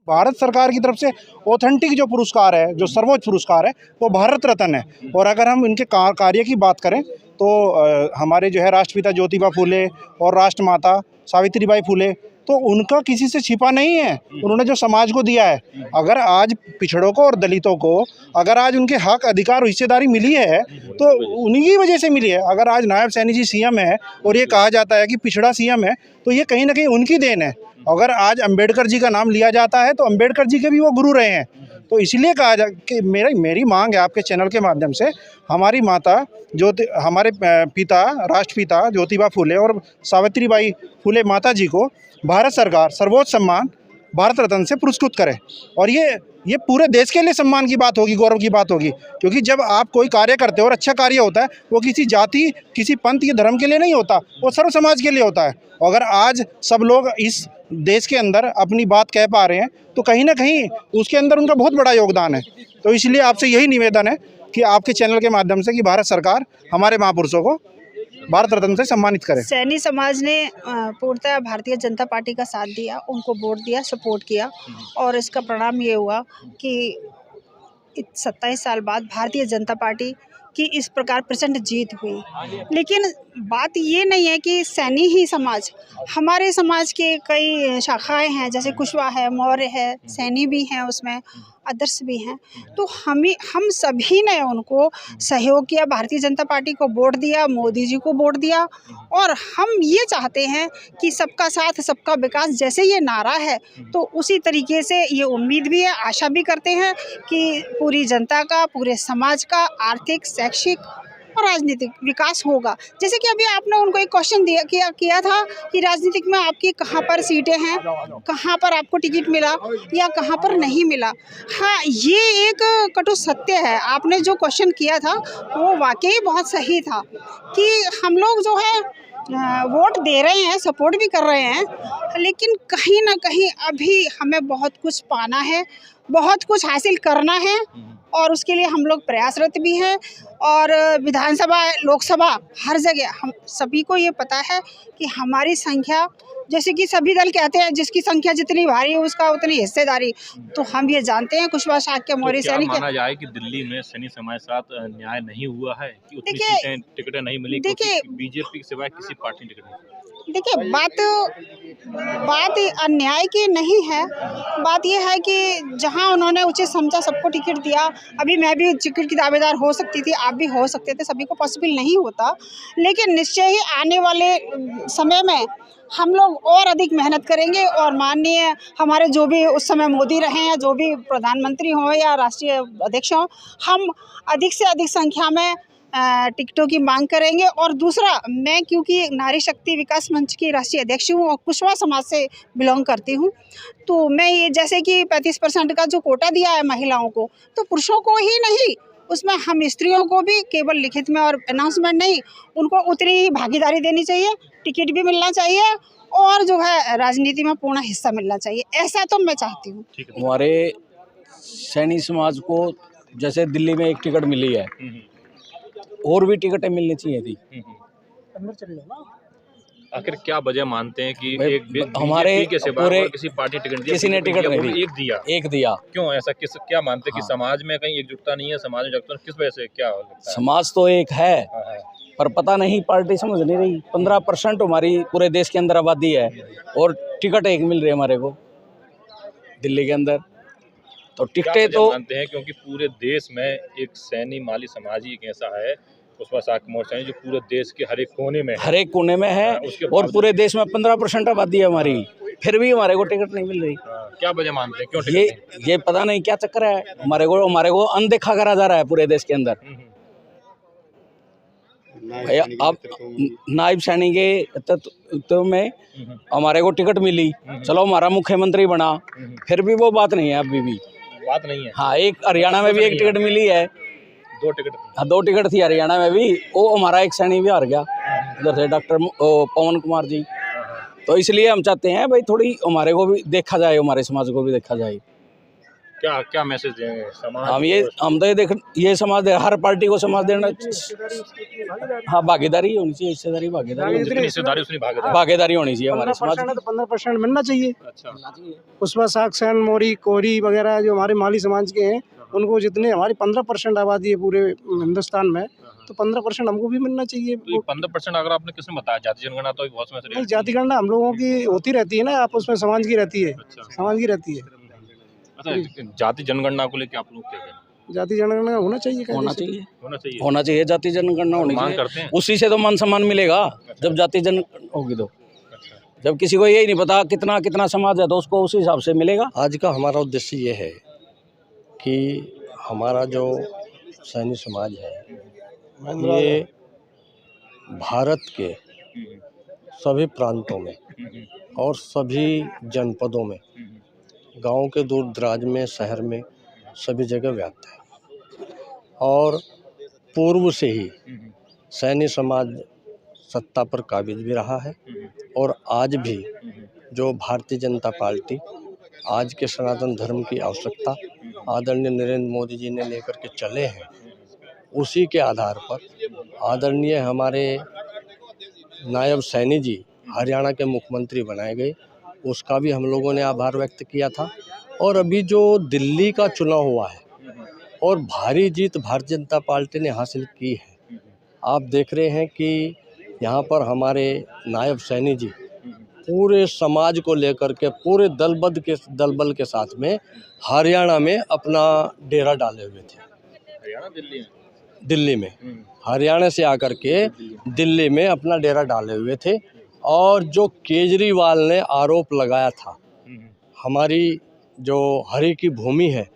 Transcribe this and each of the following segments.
भारत सरकार की तरफ से ऑथेंटिक जो पुरस्कार है, जो सर्वोच्च पुरस्कार है, वो भारत रत्न है। और अगर हम इनके कार्य की बात करें तो हमारे जो है राष्ट्रपिता ज्योतिबा फूले और राष्ट्रमाता सावित्रीबाई फूले, तो उनका किसी से छिपा नहीं है। उन्होंने जो समाज को दिया है, अगर आज पिछड़ों को और दलितों को अगर आज उनके हक, अधिकार और हिस्सेदारी मिली है तो उन्हीं की वजह से मिली है। अगर आज नायब सैनी जी सीएम है और ये कहा जाता है कि पिछड़ा सीएम है, तो ये कहीं ना कहीं उनकी देन है। अगर आज अंबेडकर जी का नाम लिया जाता है तो अंबेडकर जी के भी वो गुरु रहे हैं। तो इसलिए कहा जा कि मेरी मांग है आपके चैनल के माध्यम से, हमारी माता हमारे पिता राष्ट्रपिता ज्योतिबा फूले और सावित्रीबाई फूले माता जी को भारत सरकार सर्वोच्च सम्मान भारत रत्न से पुरस्कृत करे। और ये पूरे देश के लिए सम्मान की बात होगी, गौरव की बात होगी। क्योंकि जब आप कोई कार्य करते हो और अच्छा कार्य होता है, वो किसी जाति, किसी पंथ या धर्म के लिए नहीं होता, वो सर्व समाज के लिए होता है। अगर आज सब लोग इस देश के अंदर अपनी बात कह पा रहे हैं तो कहीं ना कहीं उसके अंदर उनका बहुत बड़ा योगदान है। तो इसलिए आपसे यही निवेदन है कि आपके चैनल के माध्यम से कि भारत सरकार हमारे महापुरुषों को भारत रत्न से सम्मानित करे। सैनी समाज ने पूर्णतः भारतीय जनता पार्टी का साथ दिया, उनको वोट दिया, सपोर्ट किया, और इसका परिणाम ये हुआ कि 27 साल बाद भारतीय जनता पार्टी की इस प्रकार प्रचंड जीत हुई। लेकिन बात ये नहीं है कि सैनी ही समाज, हमारे समाज के कई शाखाएं हैं, जैसे कुशवाहा है, मौर्य है, सैनी भी हैं, उसमें आदर्श भी हैं। तो हम सभी ने उनको सहयोग किया, भारतीय जनता पार्टी को वोट दिया, मोदी जी को वोट दिया। और हम ये चाहते हैं कि सबका साथ सबका विकास, जैसे ये नारा है, तो उसी तरीके से ये उम्मीद भी है, आशा भी करते हैं कि पूरी जनता का, पूरे समाज का आर्थिक, शैक्षिक और राजनीतिक विकास होगा। जैसे कि अभी आपने उनको एक क्वेश्चन किया था कि राजनीतिक में आपकी कहाँ पर सीटें हैं, कहाँ पर आपको टिकट मिला या कहाँ पर नहीं मिला। हाँ, ये एक कटु सत्य है। आपने जो क्वेश्चन किया था वो वाकई बहुत सही था कि हम लोग जो है वोट दे रहे हैं, सपोर्ट भी कर रहे हैं, लेकिन कहीं ना कहीं अभी हमें बहुत कुछ पाना है, बहुत कुछ हासिल करना है, और उसके लिए हम लोग प्रयासरत भी हैं। और विधानसभा, लोकसभा, हर जगह हम सभी को ये पता है कि हमारी संख्या, जैसे कि सभी दल कहते हैं, जिसकी संख्या जितनी भारी है उसका उतनी हिस्सेदारी। तो हम ये जानते हैं कुशवाहा शाक्य मौर्य सैनिक। माना जाए कि दिल्ली में सैनी समाज के साथ न्याय नहीं हुआ है कि उतनी सीटें, टिकटें नहीं मिली, क्योंकि बीजेपी के सिवाय किसी पार्टी टिकट नहीं। देखिए, बात अन्याय की नहीं है। बात यह है कि जहां उन्होंने उचित समझा, सबको टिकट दिया। अभी मैं भी टिकट की दावेदार हो सकती थी, आप भी हो सकते थे, सभी को पॉसिबल नहीं होता। लेकिन निश्चय ही आने वाले समय में हम लोग और अधिक मेहनत करेंगे, और माननीय हमारे जो भी उस समय मोदी रहे हैं, जो भी प्रधानमंत्री हों या राष्ट्रीय अध्यक्ष हों, हम अधिक से अधिक संख्या में टिकटों की मांग करेंगे। और दूसरा, मैं क्योंकि नारी शक्ति विकास मंच की राष्ट्रीय अध्यक्ष हूँ और कुशवाहा समाज से बिलोंग करती हूँ, तो मैं ये, जैसे कि 35% का जो कोटा दिया है महिलाओं को, तो पुरुषों को ही नहीं, उसमें हम स्त्रियों को भी केवल लिखित में और अनाउंसमेंट नहीं, उनको उतनी ही भागीदारी देनी चाहिए, टिकट भी मिलना चाहिए, और जो है राजनीति में पूर्ण हिस्सा मिलना चाहिए। ऐसा तो मैं चाहती हूँ। हमारे सैनी समाज को जैसे दिल्ली में एक टिकट मिली है, और भी टिकटें मिलनी चाहिए थी। आखिर क्या वजह मानते हैं कि हमारे के सिवा पूरे किसी पार्टी टिकट दिया, किसी ने टिकट नहीं दी, एक दिया? क्यों ऐसा? क्या मानते हैं कि हाँ। समाज में कहीं एकजुटता नहीं है, समाज में एकजुटता किस वजह से, क्या लगता है? समाज तो एक है, पर पता नहीं पार्टी समझ नहीं रही। 15% हमारी पूरे देश के अंदर आबादी है और टिकट एक मिल रही है हमारे को दिल्ली के अंदर। तो टिकटें तो मानते हैं क्योंकि पूरे देश में एक सैनी माली समाज ही एक ऐसा है, कुशवाहा शाक्य मौर्य सैनी, जो पूरे देश के हर एक कोने में है, और पूरे देश में 15% आबादी है हमारी, फिर भी हमारे को टिकट नहीं मिल रही। क्या वजह मानते हैं, क्यों टिकट नहीं? ये पता नहीं क्या चक्कर है। हमारे को अनदेखा करा जा रहा है पूरे देश के अंदर। भैया, अब नायब सैनी के नेतृत्व में हमारे को टिकट मिली, चलो हमारा मुख्यमंत्री बना, फिर भी वो बात नहीं है, अभी भी बात नहीं है। हाँ, एक हरियाणा में भी एक टिकट मिली है, 2 टिकट थी हरियाणा में भी, वो हमारा एक सैनी भी हार गया उधर से, डॉक्टर पवन कुमार जी। तो इसलिए हम चाहते हैं भाई थोड़ी हमारे को भी देखा जाए, हमारे समाज को भी देखा जाए। क्या क्या मैसेज देंगे समाज हम तो ये समाज हर पार्टी को समाज देना, हाँ भागीदारी होनी चाहिए, हिस्सेदारी जितनी हिस्सेदारी उतनी भागीदारी होनी चाहिए हमारे समाज की। 15% मिलना चाहिए। अच्छा पुष्पा साक्सेन, मोरी, कोरी वगैरह जो हमारे माली समाज के हैं, उनको जितने हमारी 15% आबादी है पूरे हिंदुस्तान में, तो 15% हमको भी मिलना चाहिए। तो 15% अगर आपने किसने बताया जाति जनगणना तो बहुत समय नहीं, जाति गणना हम लोगों की होती रहती है ना, आपस में समाज की रहती है। अच्छा समाज की रहती है। अच्छा, जाति जनगणना को लेकर आप लोग क्या कहना जाति जनगणना होना चाहिए, होना चाहिए, चाहिए होना चाहिए, जाति जनगणना होनी मांग चाहिए। करते हैं। उसी से तो मान सम्मान मिलेगा जब जाति जनगणना होगी तो। जब किसी को यही नहीं पता कितना कितना समाज है तो उसको उसी हिसाब से मिलेगा। आज का हमारा उद्देश्य ये है कि हमारा जो सैनी समाज है ये भारत के सभी प्रांतों में और सभी जनपदों में, गांव के दूर दराज में, शहर में, सभी जगह व्याप्त है। और पूर्व से ही सैनी समाज सत्ता पर काबिज भी रहा है और आज भी जो भारतीय जनता पार्टी आज के सनातन धर्म की आवश्यकता आदरणीय नरेंद्र मोदी जी ने लेकर के चले हैं, उसी के आधार पर आदरणीय हमारे नायब सैनी जी हरियाणा के मुख्यमंत्री बनाए गए, उसका भी हम लोगों ने आभार व्यक्त किया था। और अभी जो दिल्ली का चुनाव हुआ है और भारी जीत भारतीय जनता पार्टी ने हासिल की है, आप देख रहे हैं कि यहाँ पर हमारे नायब सैनी जी पूरे समाज को लेकर के पूरे दलबल के साथ में हरियाणा में अपना डेरा डाले हुए थे। हरियाणा दिल्ली में हरियाणा से आकर के दिल्ली में अपना डेरा डाले हुए थे। और जो केजरीवाल ने आरोप लगाया था, हमारी जो हरि की भूमि है,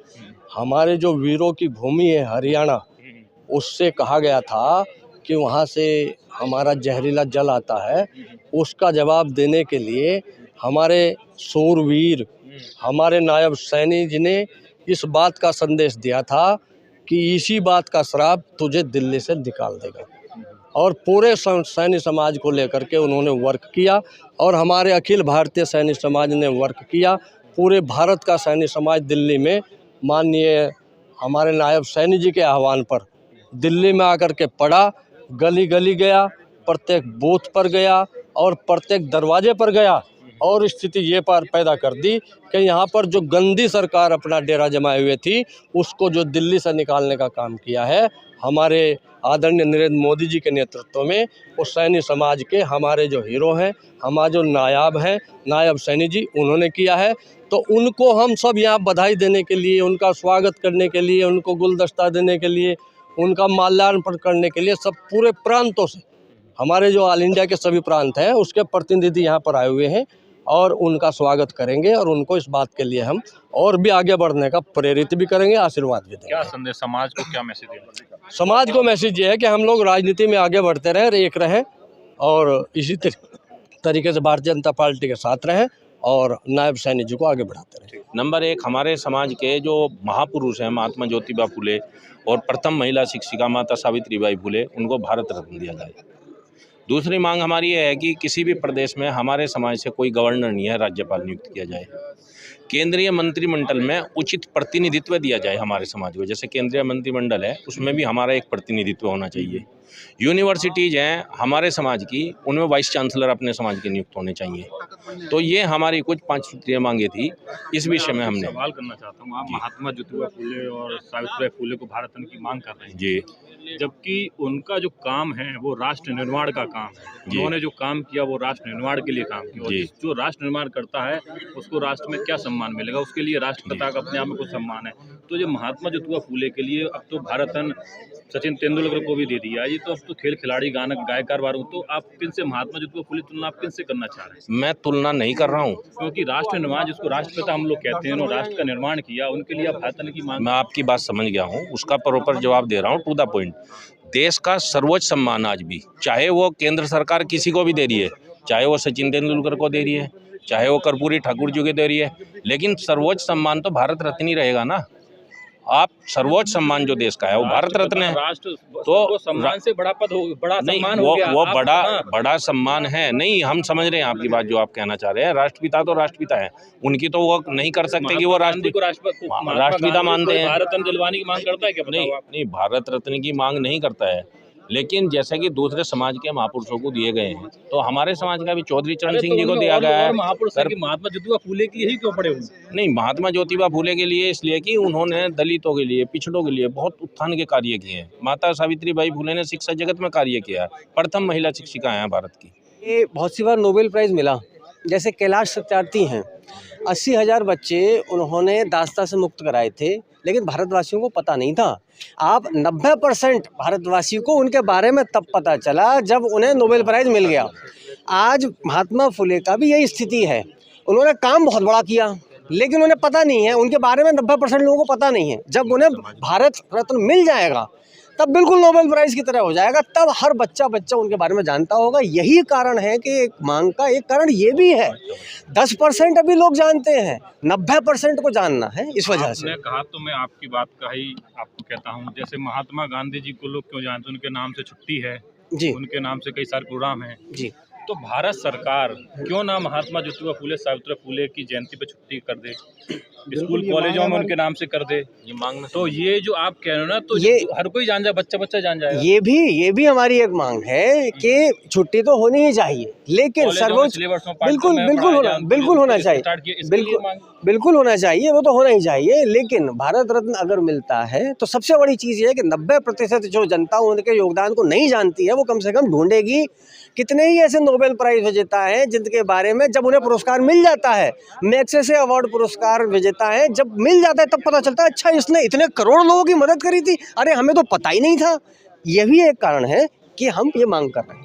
हमारे जो वीरों की भूमि है हरियाणा, उससे कहा गया था कि वहाँ से हमारा जहरीला जल आता है, उसका जवाब देने के लिए हमारे सूरवीर हमारे नायब सैनी जी ने इस बात का संदेश दिया था कि इसी बात का श्राप तुझे दिल्ली से निकाल देगा। और पूरे सैनी समाज को लेकर के उन्होंने वर्क किया और हमारे अखिल भारतीय सैनी समाज ने वर्क किया। पूरे भारत का सैनी समाज दिल्ली में माननीय हमारे नायब सैनी जी के आह्वान पर दिल्ली में आकर के पड़ा, गली गली गया, प्रत्येक बूथ पर गया और प्रत्येक दरवाजे पर गया और स्थिति ये पार पैदा कर दी कि यहाँ पर जो गंदी सरकार अपना डेरा जमाए हुए थी, उसको जो दिल्ली से निकालने का काम किया है हमारे आदरणीय नरेंद्र मोदी जी के नेतृत्व में, उस सैनी समाज के हमारे जो हीरो हैं, हमारे जो नायाब हैं, नायब सैनी जी, उन्होंने किया है। तो उनको हम सब यहाँ बधाई देने के लिए, उनका स्वागत करने के लिए, उनको गुलदस्ता देने के लिए, उनका माल्यार्पण करने के लिए सब पूरे प्रांतों से, हमारे जो ऑल इंडिया के सभी प्रांत हैं उसके प्रतिनिधि यहाँ पर आए हुए हैं और उनका स्वागत करेंगे और उनको इस बात के लिए हम और भी आगे बढ़ने का प्रेरित भी करेंगे, आशीर्वाद भी देंगे। क्या संदेश समाज को, क्या मैसेज देना? समाज को मैसेज ये है कि हम लोग राजनीति में आगे बढ़ते रहें, एक रहें और इसी तरीके से भारतीय जनता पार्टी के साथ रहें और नायब सैनी जी को आगे बढ़ाते रहें। नंबर 1, हमारे समाज के जो महापुरुष हैं महात्मा ज्योतिबा फुले और प्रथम महिला शिक्षिका माता सावित्रीबाई फुले, उनको भारत रत्न दिया जाए। दूसरी मांग हमारी ये है कि किसी भी प्रदेश में हमारे समाज से कोई गवर्नर नहीं है, राज्यपाल नियुक्त किया जाए। केंद्रीय मंत्रिमंडल में उचित प्रतिनिधित्व दिया जाए हमारे समाज को, जैसे केंद्रीय मंत्रिमंडल है उसमें भी हमारा एक प्रतिनिधित्व होना चाहिए। यूनिवर्सिटीज़ हैं हमारे समाज की, उनमें वाइस चांसलर अपने समाज के नियुक्त होने चाहिए। तो ये हमारी कुछ 5 सूत्रीय मांगे थी, इस विषय में हमने सवाल करना चाहता हूँ। आप महात्मा ज्योतिबा फुले और सावित्रीबाई फुले को भारत रत्न की मांग कर रहे हैं जी, जबकि उनका जो काम है वो राष्ट्र निर्माण का काम है। उन्होंने जो काम किया वो राष्ट्र निर्माण के लिए काम किया। और जो राष्ट्र निर्माण करता है उसको राष्ट्र में क्या सम्मान मिलेगा, उसके लिए राष्ट्रपिता का अपने आप में कुछ सम्मान है। तो जो महात्मा ज्योतिबा फुले के लिए अब तो भारत रत्न सचिन तेंदुलकर को भी दे दिया, ये तो अब तो खेल खिलाड़ी, गायक, गायकार वालों, तो आप किन से महात्मा ज्योतिबा फुले तुलना आप किन से करना चाह रहे हैं? मैं तुलना नहीं कर रहा हूँ, क्योंकि राष्ट्र निर्माण जिसको राष्ट्रपिता हम लोग कहते हैं, उन्होंने राष्ट्र का निर्माण किया, उनके लिए आप भारत रत्न की मांग। मैं आपकी बात समझ गया हूँ, उसका प्रॉपर जवाब दे रहा हूँ, टू द पॉइंट। देश का सर्वोच्च सम्मान आज भी, चाहे वो केंद्र सरकार किसी को भी दे रही है, चाहे वो सचिन तेंदुलकर को दे रही है, चाहे वो कर्पूरी ठाकुर जी को दे रही है, लेकिन सर्वोच्च सम्मान तो भारत रत्न ही रहेगा ना। आप सर्वोच्च सम्मान जो देश का है वो भारत रत्न है। राष्ट्र तो सम्मान से बड़ा पद हो, बड़ा नहीं, सम्मान हो गया। वो आप- बड़ा हाँ। बड़ा सम्मान है। नहीं, हम समझ रहे हैं आपकी बात जो आप कहना चाह रहे हैं। राष्ट्रपिता तो राष्ट्रपिता है, उनकी तो वो नहीं कर सकते कि वो महात्मा गांधी को राष्ट्रपिता मानते हैं। भारत रत्न दिलवाने की मांग करता है क्या? नहीं बताओ आप। नहीं, भारत रत्न की मांग नहीं करता है, लेकिन जैसे कि दूसरे समाज के महापुरुषों को दिए गए हैं, तो हमारे समाज का भी चौधरी चरण अरे सिंह तो जी को उनमें दिया और- गया है। और महापुरुष है कि महात्मा ज्योतिबा फूले की यही क्यों पड़े हुए? नहीं, महात्मा ज्योतिबा फूले के लिए इसलिए कि उन्होंने दलितों के लिए, पिछड़ों के लिए बहुत उत्थान के कार्य किए हैं। माता सावित्रीबाई फूले ने शिक्षा जगत में कार्य किया है, प्रथम महिला शिक्षिका हैं भारत की। ये बहुत सी बार नोबेल प्राइज़ मिला, जैसे कैलाश सत्यार्थी हैं, 80,000 बच्चे उन्होंने दास्ता से मुक्त कराए थे, लेकिन भारतवासियों को पता नहीं था। आप 90% भारतवासियों को उनके बारे में तब पता चला जब उन्हें नोबेल प्राइज़ मिल गया। आज महात्मा फुले का भी यही स्थिति है। उन्होंने काम बहुत बड़ा किया, लेकिन उन्हें पता नहीं है, उनके बारे में 90% लोगों को पता नहीं है। जब उन्हें भारत रत्न मिल जाएगा तब बिल्कुल नोबेल प्राइज़ की तरह हो जाएगा, तब हर बच्चा उनके बारे में जानता होगा। यही कारण है कि एक मांग का एक कारण ये भी है, 10% अभी लोग जानते हैं, 90% को जानना है। इस वजह से आपने कहा तो मैं आपकी बात का ही आपको कहता हूँ, जैसे महात्मा गांधी जी को लोग क्यों जानते हैं? उनके नाम से छुट्टी है जी उनके नाम से कई सारे प्रोग्राम हैं। जी। तो भारत सरकार क्यों ना महात्मा ज्योतिबा फूले सावित्री फूले की जयंती पे छुट्टी कर दे, स्कूल ये कॉलेजों मांग में है उनके नाम से कर दे? ये मांग में तो ये जो आप कह रहे हो ना, तो ये हर कोई जान जाए, बच्चा जान जाएगा। ये भी हमारी एक मांग है कि छुट्टी तो होनी ही चाहिए, लेकिन कॉलेजों में, सर्वोच्च सिलेबस में, बिल्कुल पाठ्यक्रम में बिल्कुल पढ़ाया होना जाए, बिल्कुल होना चाहिए, स्टार्ट किया, इसके लिए बिल्कुल मांग। बिल्कुल होना चाहिए, वो तो होना ही चाहिए। लेकिन भारत रत्न अगर मिलता है तो सबसे बड़ी चीज़ ये है कि 90% जो जनता उनके योगदान को नहीं जानती है, वो कम से कम ढूंढेगी। कितने ही ऐसे नोबेल प्राइज़ विजेता हैं जिनके बारे में जब उन्हें पुरस्कार मिल जाता है, मैग्सेसे अवार्ड पुरस्कार विजेता है, जब मिल जाता है तब पता चलता है अच्छा इसने इतने करोड़ लोगों की मदद करी थी, अरे हमें तो पता ही नहीं था। यही एक कारण है कि हम ये मांग कर रहे हैं।